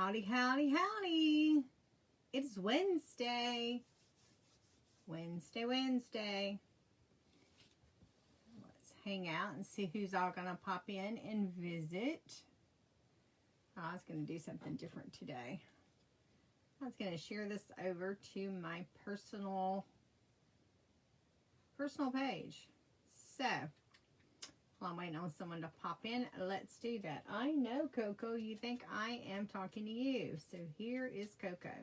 Howdy, howdy, howdy. It's Wednesday. Wednesday. Let's hang out and see who's all going to pop in and visit. Oh, I was going to do something different today. I was going to share this over to my personal page. So, while I'm waiting on someone to pop in, let's do that. I know, Coco, you think I am talking to you. So here is Coco.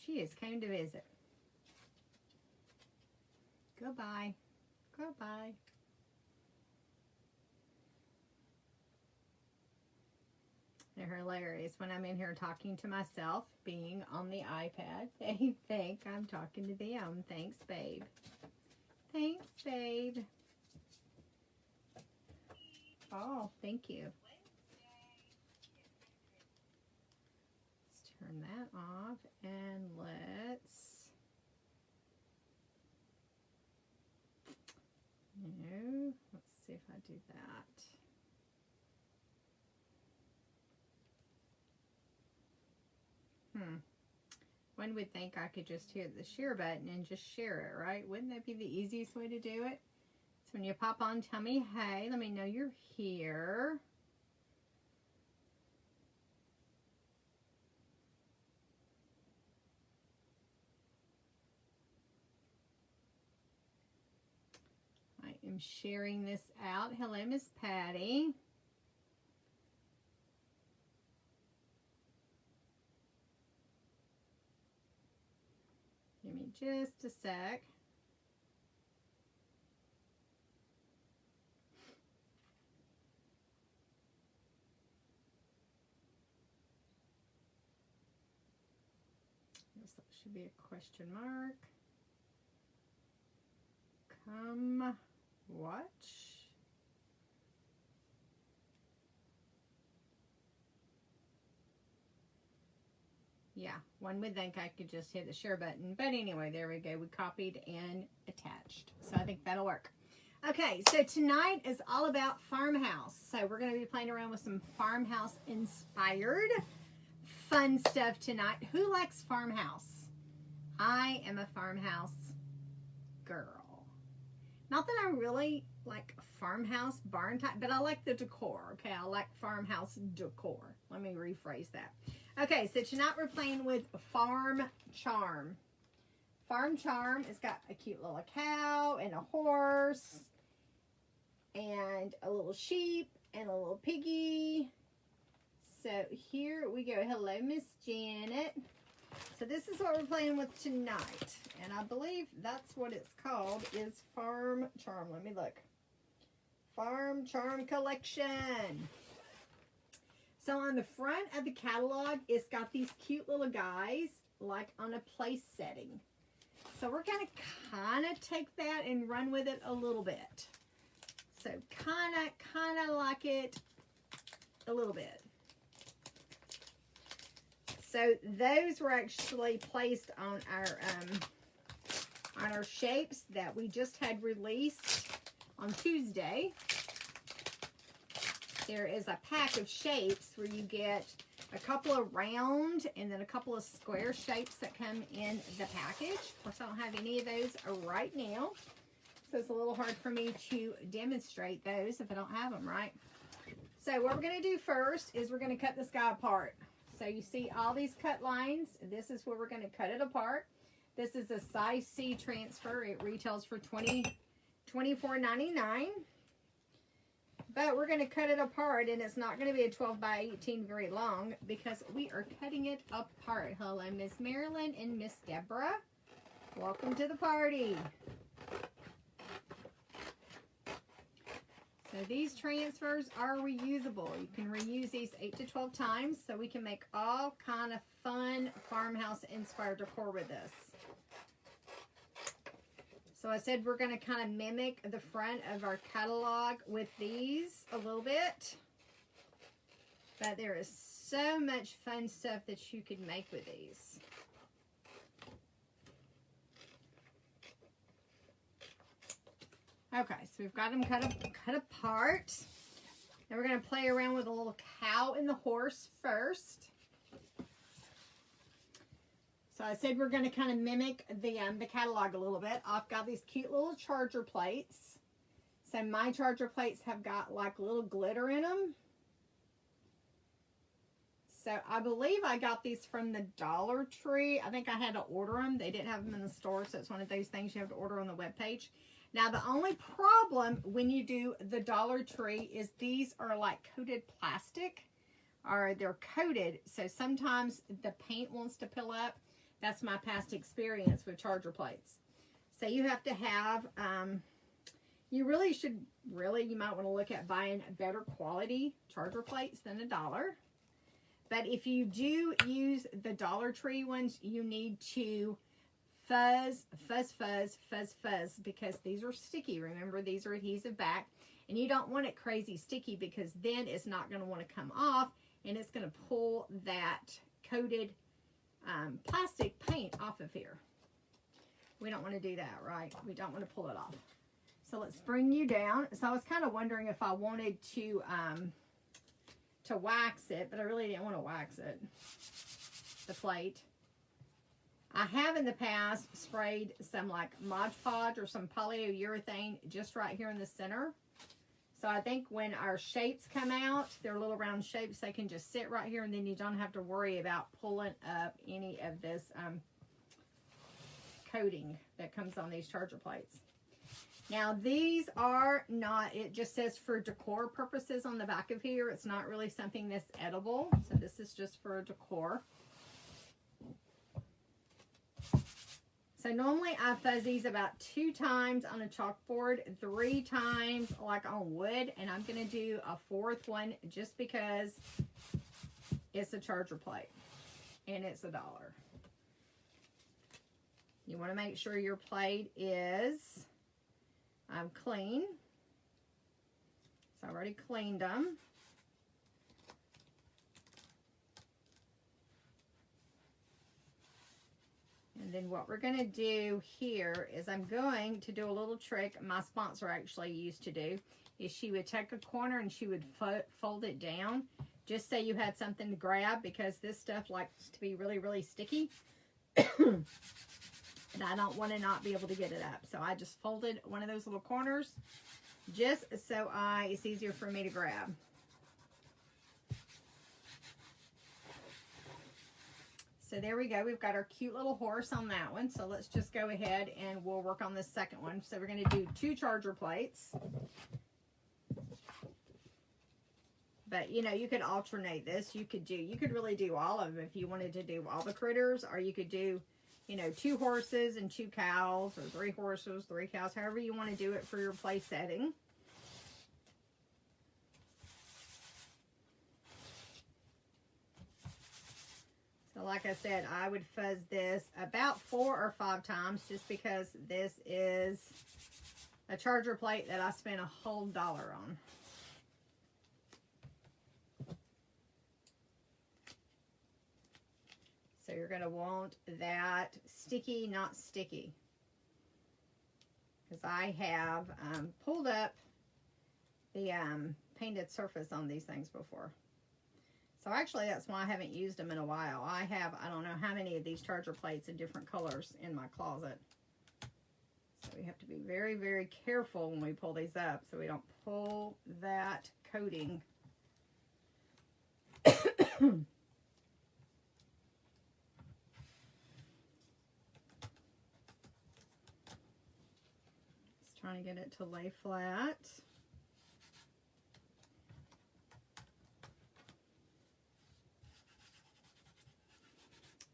She has come to visit. Goodbye. Goodbye. They're hilarious when I'm in here talking to myself, being on the iPad. They think I'm talking to them. Thanks, babe. Thanks, babe. Oh, thank you. Let's turn that off and let's see if I do that. One would think I could just hit the share button and just share it, right? Wouldn't that be the easiest way to do it? So when you pop on, tell me, hey, let me know you're here. I am sharing this out. Hello, Miss Patty. Give me just a sec. That should be a question mark. Come watch. Yeah, one would think I could just hit the share button. But anyway, there we go. We copied and attached. So I think that'll work. Okay, so tonight is all about farmhouse. So we're going to be playing around with some farmhouse inspired fun stuff tonight. Who likes farmhouse? I am a farmhouse girl. Not that I really like farmhouse barn type, but I like the decor. Okay, I like farmhouse decor. Let me rephrase that. Okay, so tonight we're playing with FarmCharm. FarmCharm has got a cute little cow and a horse and a little sheep and a little piggy. So here we go. Hello, Miss Janet. So this is what we're playing with tonight. And I believe that's what it's called, is FarmCharm. Let me look. FarmCharm Collection. So on the front of the catalog, it's got these cute little guys, like on a place setting. So we're going to kind of take that and run with it a little bit. So kind of like it a little bit. So those were actually placed on our shapes that we just had released on Tuesday. There is a pack of shapes where you get a couple of round and then a couple of square shapes that come in the package. Of course, I don't have any of those right now, so it's a little hard for me to demonstrate those if I don't have them, right? So what we're going to do first is we're going to cut this guy apart. So you see all these cut lines. This is where we're going to cut it apart. This is a size C transfer. It retails for $24.99. But we're going to cut it apart, and it's not going to be a 12 by 18 very long because we are cutting it apart. Hello, Miss Marilyn and Miss Deborah. Welcome to the party. So these transfers are reusable. You can reuse these 8 to 12 times, so we can make all kind of fun farmhouse inspired decor with this. So I said we're going to kind of mimic the front of our catalog with these a little bit. But there is so much fun stuff that you can make with these. Okay, so we've got them cut apart. Now we're going to play around with a little cow and the horse first. So I said we're going to kind of mimic the catalog a little bit. I've got these cute little charger plates. So my charger plates have got like little glitter in them. So I believe I got these from the Dollar Tree. I think I had to order them. They didn't have them in the store, so it's one of those things you have to order on the webpage. Now, the only problem when you do the Dollar Tree is these are like coated plastic, or they're coated. So sometimes the paint wants to peel up. That's my past experience with charger plates. So you have to have, you might want to look at buying better quality charger plates than $1. But if you do use the Dollar Tree ones, you need to fuzz, because these are sticky. Remember, these are adhesive back. And you don't want it crazy sticky, because then it's not going to want to come off, and it's going to pull that coated plastic paint off of here. We don't want to do that, right? We don't want to pull it off. So let's bring you down. So I was kind of wondering if I wanted to wax it, but I really didn't want to wax it, the plate. I have in the past sprayed some like Mod Podge or some polyurethane just right here in the center. So I think when our shapes come out, they're little round shapes, they can just sit right here, and then you don't have to worry about pulling up any of this coating that comes on these charger plates. Now, these are not, it just says for decor purposes on the back of here. It's not really something that's edible. So this is just for decor. So normally I fuzz these about 2 times on a chalkboard, 3 times like on wood, and I'm going to do a 4th one just because it's a charger plate and it's $1. You want to make sure your plate is clean. So I already cleaned them. And then what we're going to do here is I'm going to do a little trick my sponsor actually used to do. Is she would take a corner and she would fold it down just so you had something to grab, because this stuff likes to be really, really sticky. And I don't want to not be able to get it up. So I just folded one of those little corners just so it's easier for me to grab. So there we go. We've got our cute little horse on that one. So let's just go ahead and we'll work on this second one. So we're going to do 2 charger plates. But, you know, you could alternate this. You could really do all of them if you wanted to do all the critters, or you could do, you know, 2 horses and 2 cows, or 3 horses, 3 cows, however you want to do it for your play setting. So like I said, I would fuzz this about 4 or 5 times just because this is a charger plate that I spent a whole $1 on. So you're going to want that sticky, not sticky. Because I have pulled up the painted surface on these things before. So actually, that's why I haven't used them in a while. I have, I don't know how many of these charger plates in different colors in my closet. So we have to be very, very careful when we pull these up so we don't pull that coating. Just trying to get it to lay flat.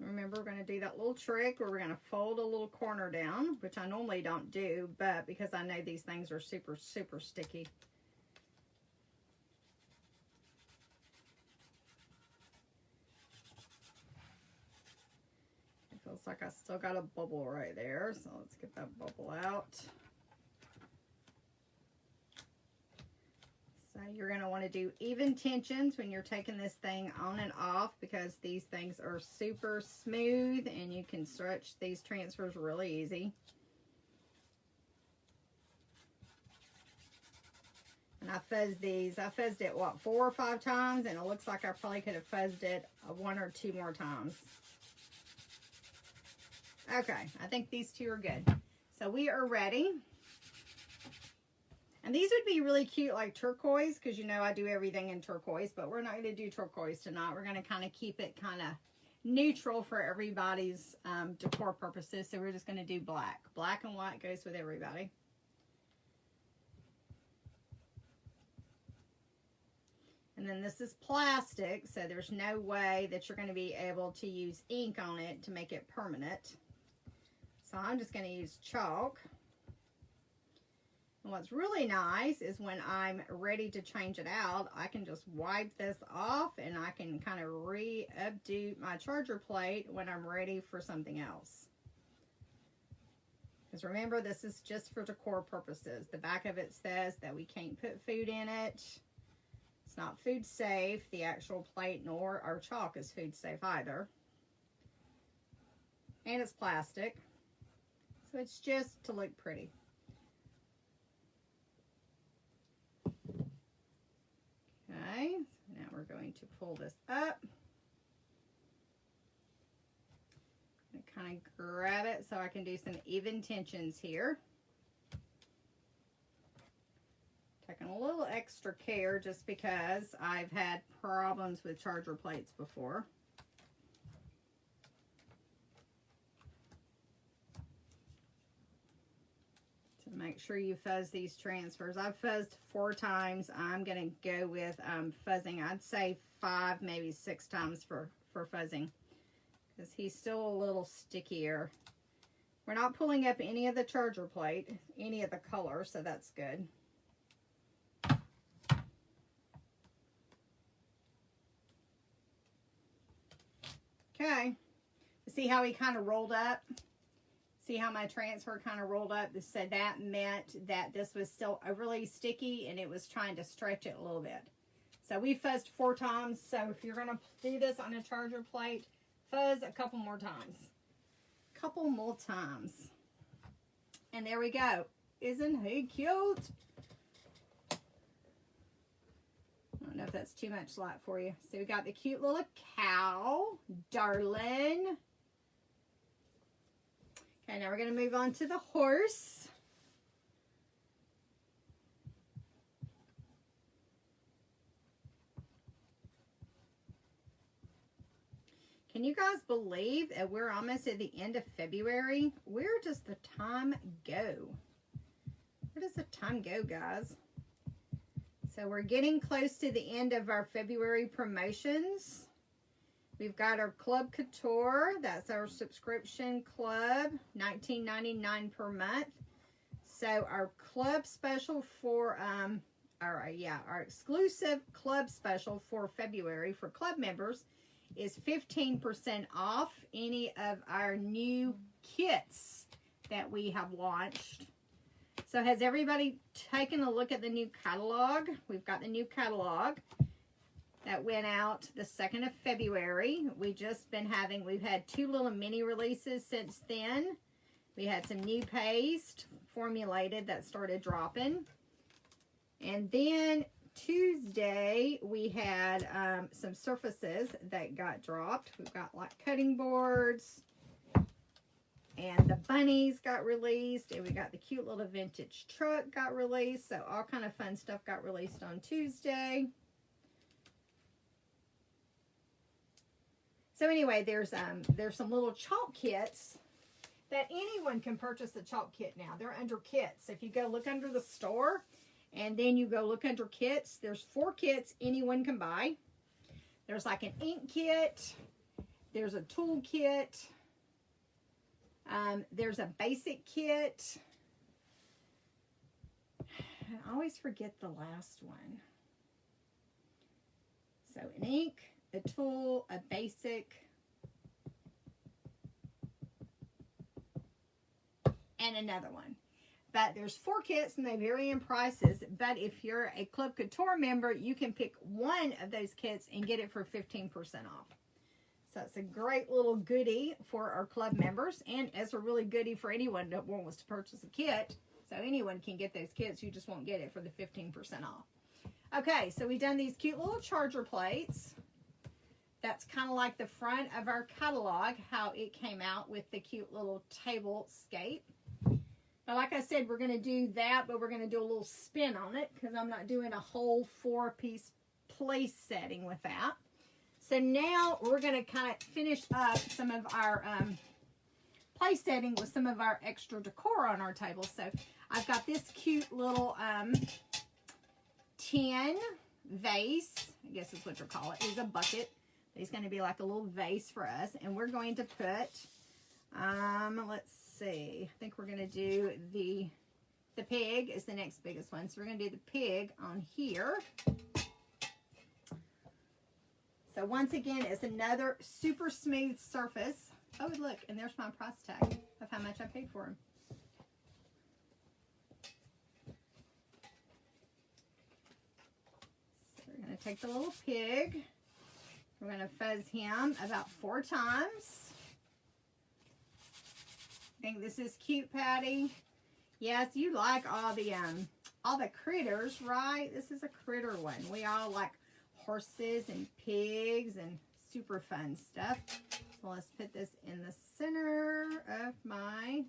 Remember, we're going to do that little trick where we're going to fold a little corner down, which I normally don't do, but because I know these things are super, super sticky. It feels like I still got a bubble right there, so let's get that bubble out. So you're going to want to do even tensions when you're taking this thing on and off, because these things are super smooth and you can stretch these transfers really easy. And I fuzzed these. I fuzzed it, what, 4 or 5 times? And it looks like I probably could have fuzzed it 1 or 2 more times. Okay, I think these 2 are good. So we are ready. And these would be really cute, like turquoise, because you know I do everything in turquoise, but we're not going to do turquoise tonight. We're going to kind of keep it kind of neutral for everybody's decor purposes. So we're just going to do black. Black and white goes with everybody. And then this is plastic, so there's no way that you're going to be able to use ink on it to make it permanent. So I'm just going to use chalk. And what's really nice is when I'm ready to change it out, I can just wipe this off and I can kind of re-updo my charger plate when I'm ready for something else. Because remember, this is just for decor purposes. The back of it says that we can't put food in it. It's not food safe. The actual plate nor our chalk is food safe either. And it's plastic. So it's just to look pretty. Okay, so now we're going to pull this up. I'm going to kind of grab it so I can do some even tensions here. Taking a little extra care just because I've had problems with charger plates before. Make sure you fuzz these transfers. I've fuzzed 4 times. I'm going to go with fuzzing, I'd say 5, maybe 6 times for fuzzing. Because he's still a little stickier. We're not pulling up any of the charger plate, any of the color, so that's good. Okay. See how he kind of rolled up? See how my transfer kind of rolled up? So that meant that this was still overly sticky and it was trying to stretch it a little bit. So we fuzzed 4 times. So if you're going to do this on a charger plate, fuzz a couple more times. Couple more times. And there we go. Isn't he cute? I don't know if that's too much light for you. So we got the cute little cow, darling. Okay, now we're going to move on to the horse. Can you guys believe that we're almost at the end of February? Where does the time go? Where does the time go, guys? So we're getting close to the end of our February promotions. We've got our Club Couture. That's our subscription club, $19.99 per month. So our club special for our exclusive club special for February for club members is 15% off any of our new kits that we have launched. So has everybody taken a look at the new catalog? We've got the new catalog that went out the 2nd of February. We've had 2 little mini releases since then. We had some new paste formulated that started dropping. And then Tuesday, we had some surfaces that got dropped. We've got like cutting boards. And the bunnies got released. And we got the cute little vintage truck got released. So all kind of fun stuff got released on Tuesday. So anyway, there's some little chalk kits that anyone can purchase a chalk kit now. They're under kits. If you go look under the store and then you go look under kits, there's 4 kits anyone can buy. There's like an ink kit. There's a tool kit. There's a basic kit. I always forget the last one. So an ink, a tool, a basic, and another one. But there's 4 kits and they vary in prices. But if you're a Club Couture member, you can pick one of those kits and get it for 15% off. So it's a great little goodie for our club members, and it's a really goodie for anyone that wants to purchase a kit. So anyone can get those kits, you just won't get it for the 15% off. Okay, so we've done these cute little charger plates. That's kind of like the front of our catalog, how it came out with the cute little table scape. Now, like I said, we're going to do that, but we're going to do a little spin on it because I'm not doing a whole 4-piece place setting with that. So now we're going to kind of finish up some of our place setting with some of our extra decor on our table. So I've got this cute little tin vase. I guess that's what you'll call it. It's a bucket. It's going to be like a little vase for us. And we're going to put, let's see. I think we're going to do the pig is the next biggest one. So we're going to do the pig on here. So once again, it's another super smooth surface. Oh, look, and there's my price tag of how much I paid for him. So we're going to take the little pig. We're going to fuzz him about 4 times. I think this is cute, Patty. Yes, you like all the critters, right? This is a critter one. We all like horses and pigs and super fun stuff. So let's put this in the center of my,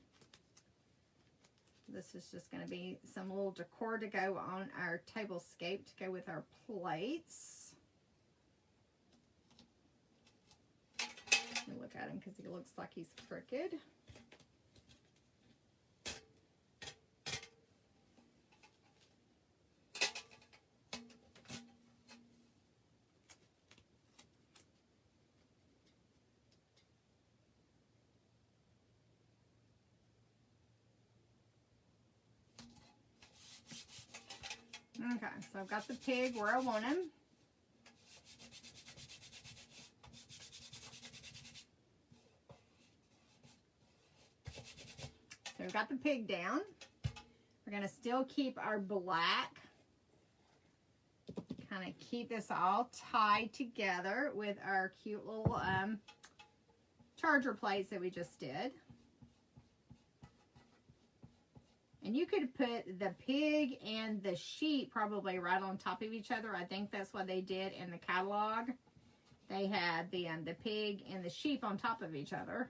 this is just going to be some little decor to go on our table scape to go with our plates. Let me look at him because he looks like he's crooked. Okay, so I've got the pig where I want him. So we've got the pig down. We're going to still keep our black. Kind of keep this all tied together with our cute little charger plates that we just did. And you could put the pig and the sheep probably right on top of each other. I think that's what they did in the catalog. They had the pig and the sheep on top of each other.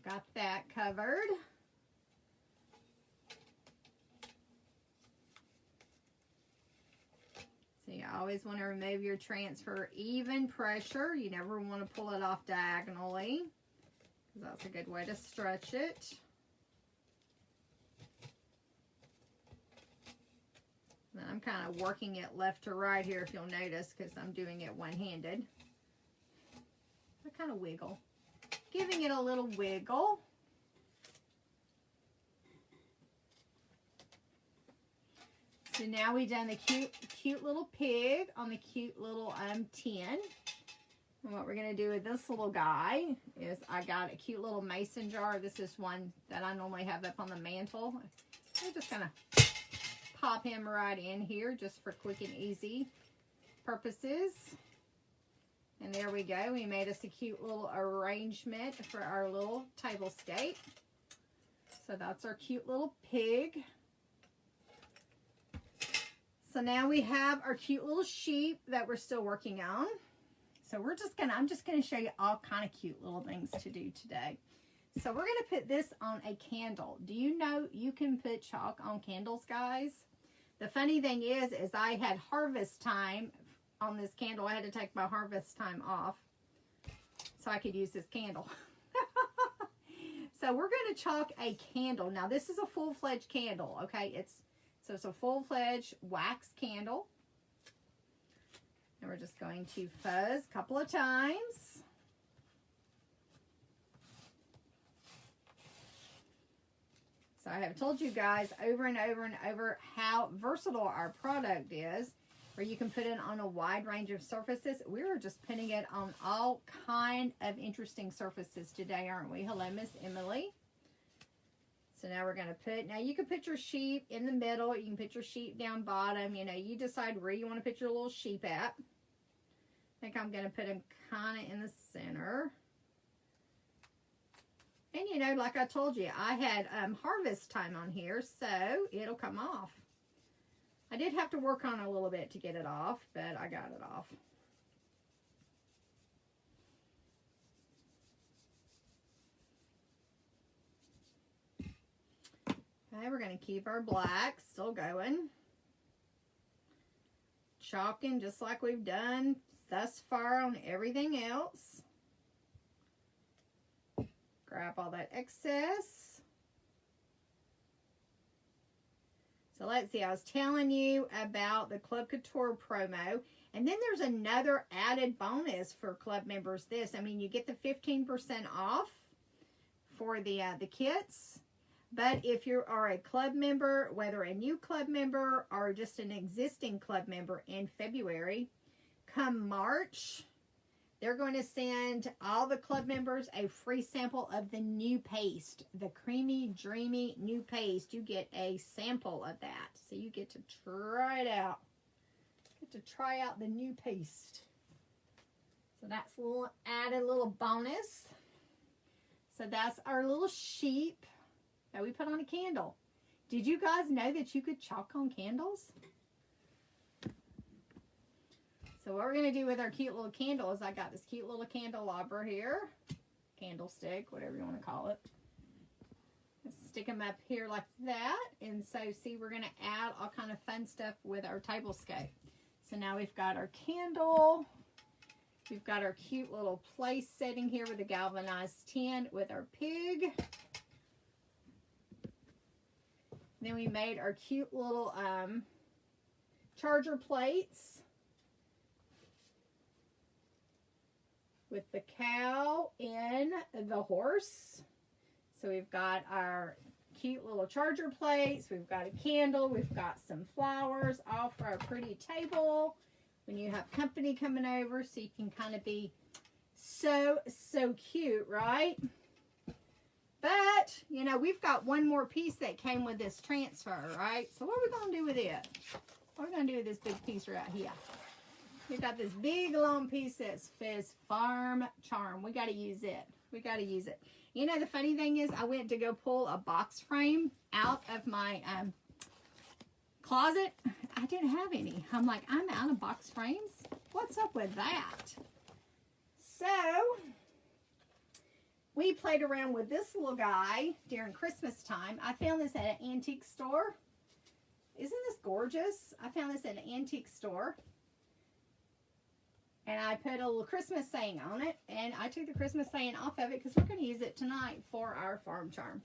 Got that covered. So you always want to remove your transfer even pressure. You never want to pull it off diagonally, because that's a good way to stretch it. And I'm kind of working it left to right here, if you'll notice, because I'm doing it one-handed. I kind of wiggle. Giving it a little wiggle. So now we've done the cute little pig on the cute little tin. And what we're going to do with this little guy is I got a cute little mason jar. This is one that I normally have up on the mantle. I'm just going to pop him right in here just for quick and easy purposes. And there we go. We made us a cute little arrangement for our little table scape. So that's our cute little pig. So now we have our cute little sheep that we're still working on. So I'm just gonna show you all kind of cute little things to do today. So we're gonna put this on a candle. Do you know you can put chalk on candles, guys? The funny thing is I had harvest time on this candle. I had to take my harvest time off so I could use this candle. So we're going to chalk a candle. Now this is a full-fledged candle, okay? It's a full-fledged wax candle. And we're just going to fuzz a couple of times. So I have told you guys over and over and over how versatile our product is, where you can put it on a wide range of surfaces. We're just putting it on all kind of interesting surfaces today, aren't we? Hello, Miss Emily. So now we're going to put, now you can put your sheep in the middle. You can put your sheep down bottom. You know, you decide where you want to put your little sheep at. I think I'm going to put him kind of in the center. And you know, like I told you, I had harvest time on here, so it'll come off. I did have to work on it a little bit to get it off, but I got it off. Okay, we're going to keep our black still going. Chalking just like we've done thus far on everything else. Grab all that excess. So let's see, I was telling you about the Club Couture promo. And then there's another added bonus for club members. I mean, you get the 15% off for the kits. But if you are a club member, whether a new club member or just an existing club member in February, come March, they're going to send all the club members a free sample of the new paste, the Creamy Dreamy new paste. You get a sample of that. So you get to try it out. Get to try out the new paste. So that's a little added little bonus. So that's our little sheep that we put on a candle. Did you guys know that you could chalk on candles? So what we're going to do with our cute little candle is I got this cute little candelabra here. Candlestick, whatever you want to call it. Let's stick them up here like that. And so, see, we're going to add all kind of fun stuff with our table scape. So now we've got our candle. We've got our cute little place setting here with a galvanized tin with our pig. Then we made our cute little charger plates with the cow and the horse. So we've got our cute little charger plates. We've got a candle. We've got some flowers, all for our pretty table when you have company coming over, so you can kind of be so cute, right? But, you know, we've got one more piece that came with this transfer, right? So what are we going to do with it? What are we going to do with this big piece right here? We've got this big long piece that says FarmCharm. We got to use it. We got to use it. You know, the funny thing is I went to go pull a box frame out of my closet. I didn't have any. I'm like, I'm out of box frames. What's up with that? So we played around with this little guy during Christmas time. I found this at an antique store. Isn't this gorgeous? I found this at an antique store. And I put a little Christmas saying on it. And I took the Christmas saying off of it because we're going to use it tonight for our FarmCharm.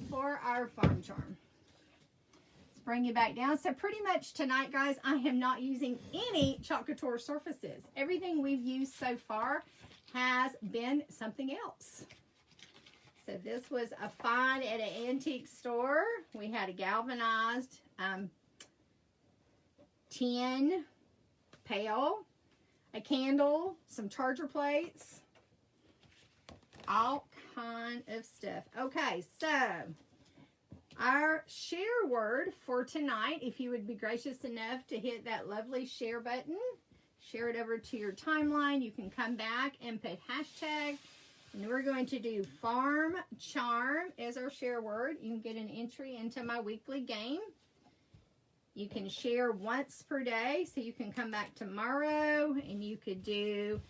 For our FarmCharm. Let's bring you back down. So pretty much tonight, guys, I am not using any Chalk Couture surfaces. Everything we've used so far has been something else. So this was a find at an antique store. We had a galvanized tin pail, a candle, some charger plates, all kind of stuff. Okay, so our share word for tonight, if you would be gracious enough to hit that lovely share button, share it over to your timeline. You can come back and put hashtag, and we're going to do FarmCharm as our share word. You can get an entry into my weekly game. You can share once per day, so you can come back tomorrow and you could do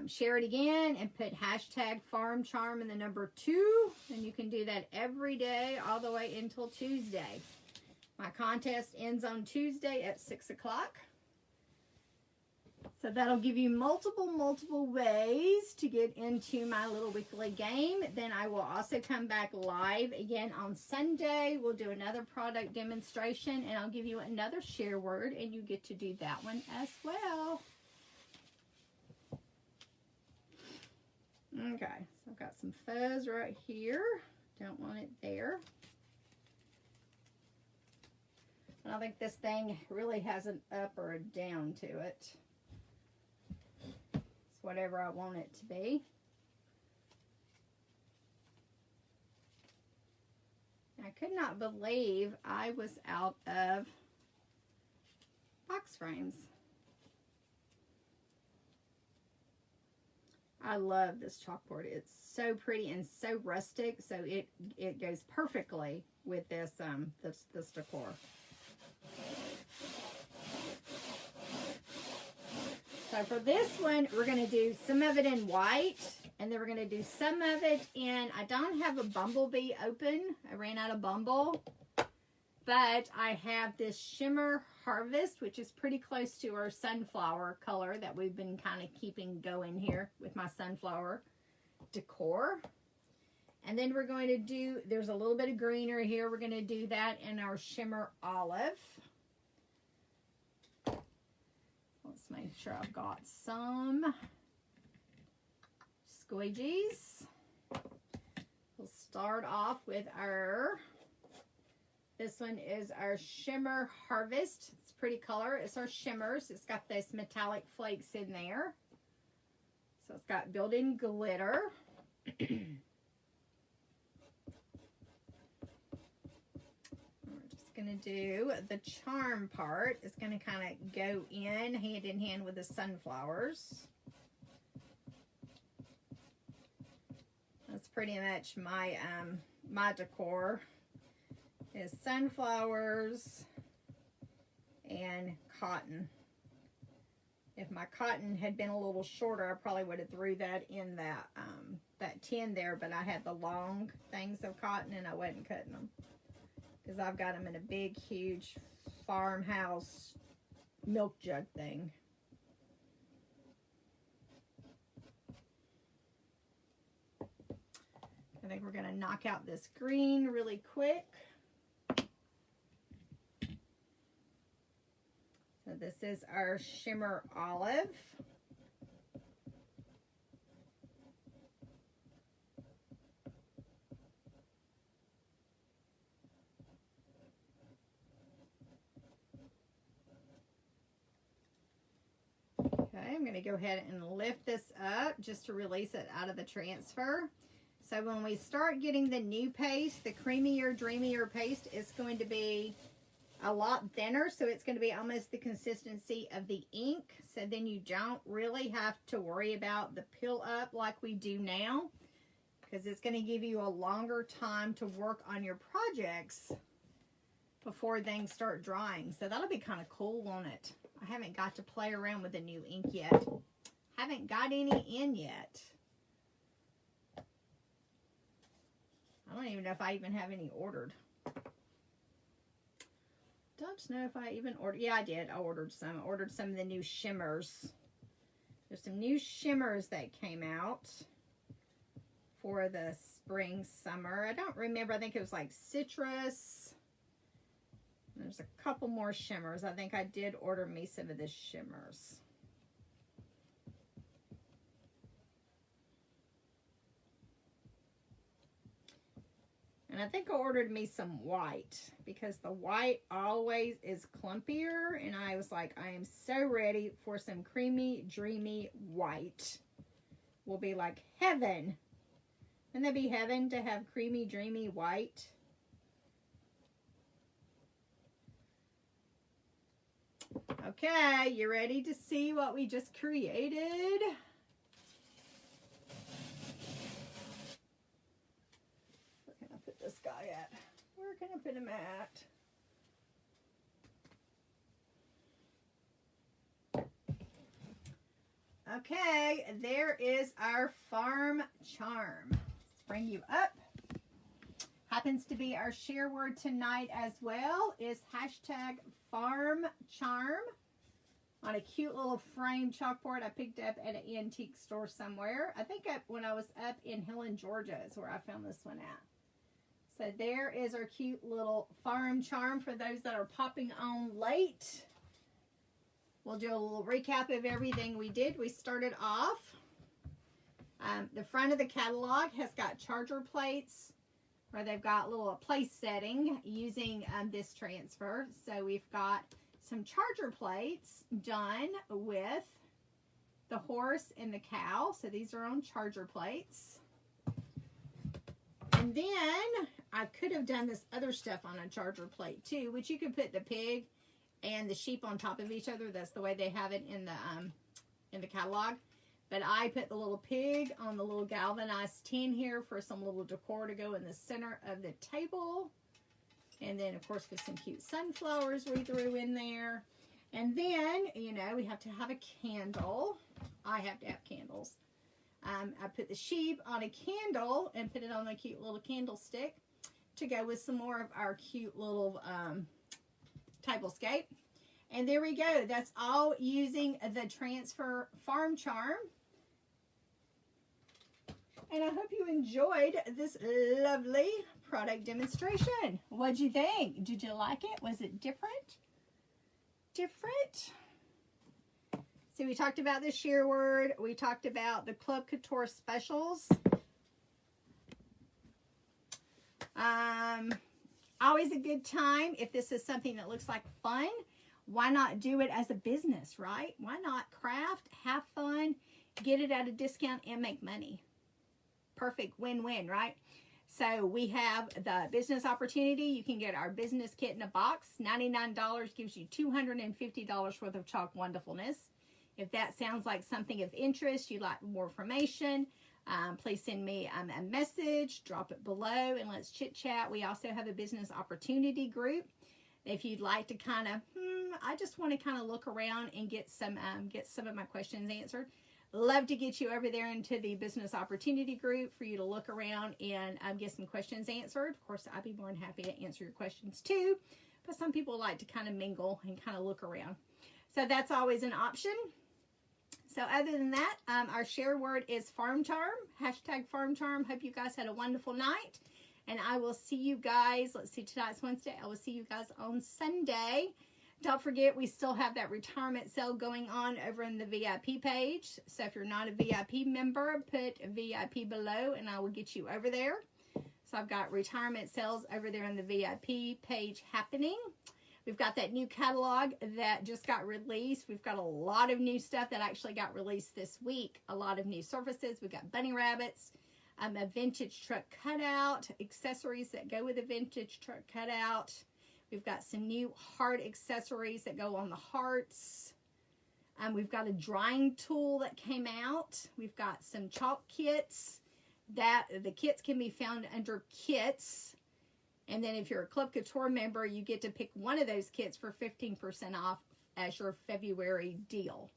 share it again and put hashtag FarmCharm and the number 2, and you can do that every day all the way until Tuesday. My contest ends on Tuesday at 6 o'clock. So that'll give you multiple ways to get into my little weekly game. Then I will also come back live again on Sunday. We'll do another product demonstration, and I'll give you another share word, and you get to do that one as well. Okay, so I've got some fuzz right here. Don't want it there. I don't think this thing really has an up or a down to it. It's whatever I want it to be. I could not believe I was out of box frames. I love this chalkboard. It's so pretty and so rustic, so it goes perfectly with this this decor. So for this one, we're going to do some of it in white, and then we're going to do some of it in, I don't have a bumblebee open. I ran out of bumble. But I have this Shimmer Harvest, which is pretty close to our sunflower color that we've been kind of keeping going here with my sunflower decor. And then we're going to do, there's a little bit of greenery here. We're going to do that in our Shimmer Olive. Let's make sure I've got some squeegees. We'll start off with our... This one is our Shimmer Harvest. It's a pretty color. It's our shimmers. It's got those metallic flakes in there. So it's got built-in glitter. We're just going to do the charm part. It's going to kind of go in hand with the sunflowers. That's pretty much my my decor. Is sunflowers and cotton. If my cotton had been a little shorter, I probably would have threw that in that that tin there, but I had the long things of cotton and I wasn't cutting them because I've got them in a big, huge farmhouse milk jug thing. I think we're going to knock out this green really quick. So this is our Shimmer Olive. Okay, I'm going to go ahead and lift this up just to release it out of the transfer. So when we start getting the new paste, the creamier, dreamier paste, it's going to be a lot thinner, so it's going to be almost the consistency of the ink, so then you don't really have to worry about the peel up like we do now, because it's going to give you a longer time to work on your projects before things start drying. So that'll be kind of cool, won't it? I haven't got to play around with the new ink yet. Haven't got any in yet. I don't even know if I even have any ordered. Don't know if I even ordered. Yeah, I did. I ordered some. I ordered some of the new shimmers. There's some new shimmers that came out for the spring, summer. I don't remember. I think it was like citrus. There's a couple more shimmers. I think I did order me some of the shimmers. And I think I ordered me some white because the white always is clumpier. And I was like, I am so ready for some creamy, dreamy white. Will be like heaven. Wouldn't that be heaven to have creamy, dreamy white? Okay, you ready to see what we just created? This guy at? Where can I put him at? Okay, there is our FarmCharm. Let's bring you up. Happens to be our share word tonight as well is hashtag FarmCharm on a cute little frame chalkboard I picked up at an antique store somewhere. I think when I was up in Helen, Georgia is where I found this one at. So there is our cute little FarmCharm for those that are popping on late. We'll do a little recap of everything we did. We started off, the front of the catalog has got charger plates where they've got a little place setting using this transfer. So we've got some charger plates done with the horse and the cow. So these are on charger plates. And then I could have done this other stuff on a charger plate too, which you could put the pig and the sheep on top of each other. That's the way they have it in the catalog. But I put the little pig on the little galvanized tin here for some little decor to go in the center of the table. And then, of course, with some cute sunflowers we threw in there. And then, you know, we have to have a candle. I have to have candles. I put the sheep on a candle and put it on a cute little candlestick to go with some more of our cute little tablescape. And there we go. That's all using the Transfer FarmCharm. And I hope you enjoyed this lovely product demonstration. What'd you think? Did you like it? Was it different? Different? So we talked about the sheer word. We talked about the Club Couture specials. Always a good time. If this is something that looks like fun, why not do it as a business, right? Why not craft, have fun, get it at a discount, and make money? Perfect win-win, right? So we have the business opportunity. You can get our business kit in a box. $99 gives you $250 worth of chalk wonderfulness. If that sounds like something of interest, you'd like more information, please send me a message, drop it below, and let's chit chat. We also have a business opportunity group. If you'd like to kind of, I just want to kind of look around and get some of my questions answered. Love to get you over there into the business opportunity group for you to look around and get some questions answered. Of course, I'd be more than happy to answer your questions too, but some people like to kind of mingle and kind of look around. So that's always an option. So other than that, our share word is FarmCharm, #FarmCharm. Hope you guys had a wonderful night. And I will see you guys, let's see, tonight's Wednesday. I will see you guys on Sunday. Don't forget, we still have that retirement sale going on over in the VIP page. So if you're not a VIP member, put VIP below and I will get you over there. So I've got retirement sales over there in the VIP page happening. We've got that new catalog that just got released. We've got a lot of new stuff that actually got released this week. A lot of new surfaces. We've got bunny rabbits, a vintage truck cutout, accessories that go with a vintage truck cutout. We've got some new heart accessories that go on the hearts. We've got a drying tool that came out. We've got some chalk kits. That the kits can be found under kits. And then if you're a Club Couture member, you get to pick one of those kits for 15% off as your February deal.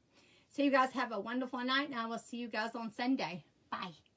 So you guys have a wonderful night, and I will see you guys on Sunday. Bye.